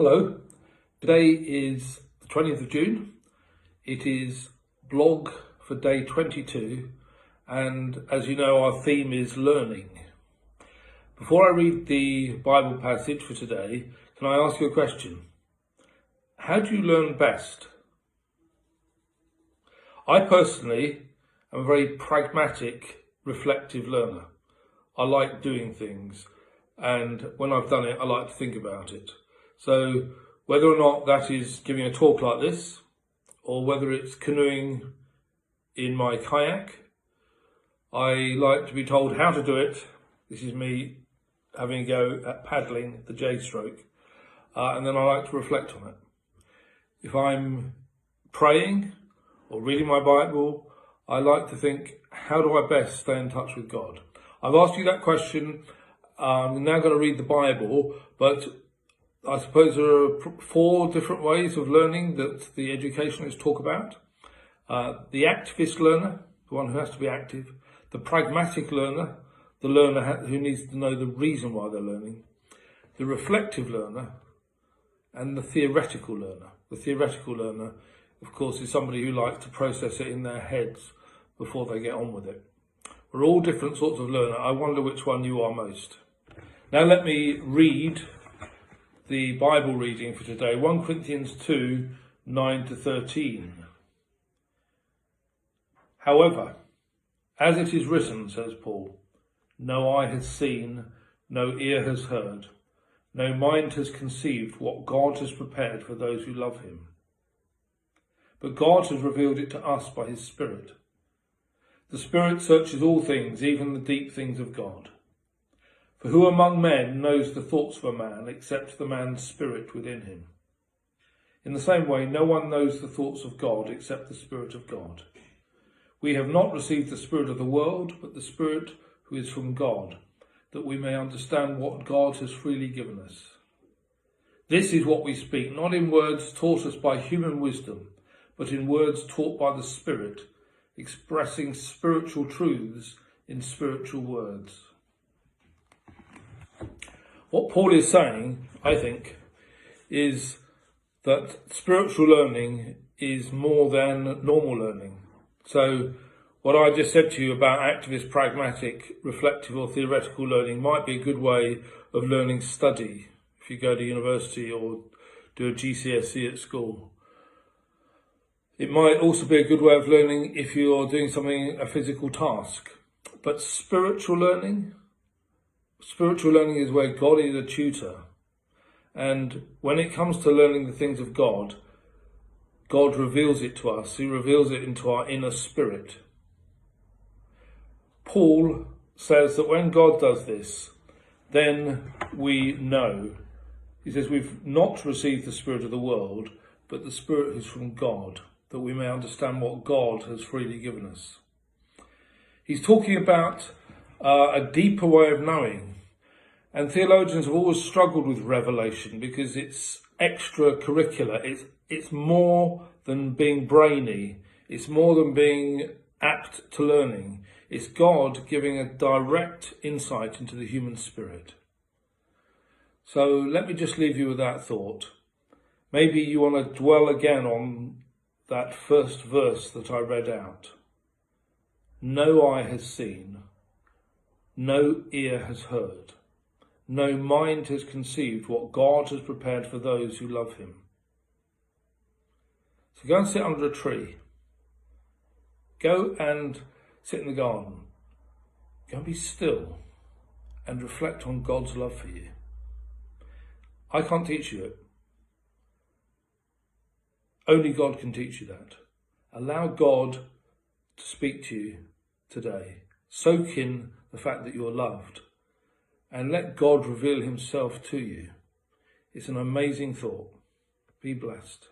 Hello, today is the 20th of June. It is blog for day 22, and as you know, our theme is learning. Before I read the Bible passage for today, can I ask you a question? How do you learn best? I personally am a very pragmatic, reflective learner. I like doing things, and when I've done it, I like to think about it. So whether or not that is giving a talk like this, or whether it's canoeing in my kayak, I like to be told how to do it. This is me having a go at paddling the J-stroke, and then I like to reflect on it. If I'm praying or reading my Bible, I like to think, how do I best stay in touch with God? I've asked you that question. I'm now going to read the Bible, but I suppose there are 4 different ways of learning that the educationalists talk about. The activist learner, the one who has to be active. The pragmatic learner, the learner who needs to know the reason why they're learning. The reflective learner, and the theoretical learner. The theoretical learner, of course, is somebody who likes to process it in their heads before they get on with it. We're all different sorts of learner. I wonder which one you are most. Now let me read the Bible reading for today, 1 Corinthians 2, 9 to 13. However, as it is written, says Paul, no eye has seen, no ear has heard, no mind has conceived what God has prepared for those who love him. But God has revealed it to us by his Spirit. The Spirit searches all things, even the deep things of God. For who among men knows the thoughts of a man except the man's spirit within him? In the same way, no one knows the thoughts of God except the Spirit of God. We have not received the spirit of the world, but the Spirit who is from God, that we may understand what God has freely given us. This is what we speak, not in words taught us by human wisdom, but in words taught by the Spirit, expressing spiritual truths in spiritual words. What Paul is saying, I think, is that spiritual learning is more than normal learning. So what I just said to you about activist, pragmatic, reflective or theoretical learning might be a good way of learning study if you go to university or do a GCSE at school. It might also be a good way of learning if you're doing something, a physical task. But spiritual learning is where God is a tutor. And when it comes to learning the things of God, God reveals it to us. He reveals it into our inner spirit. Paul says that when God does this, then we know. He says we've not received the spirit of the world, but the Spirit who's from God, that we may understand what God has freely given us. He's talking about a deeper way of knowing. And theologians have always struggled with revelation because it's extracurricular. It's more than being brainy. It's more than being apt to learning. It's God giving a direct insight into the human spirit. So let me just leave you with that thought. Maybe you want to dwell again on that first verse that I read out. No eye has seen, no ear has heard, no mind has conceived what God has prepared for those who love him. So go and sit under a tree. Go and sit in the garden. Go and be still and reflect on God's love for you. I can't teach you it. Only God can teach you that. Allow God to speak to you today. Soak in the fact that you're loved and let God reveal himself to you. It's an amazing thought. Be blessed.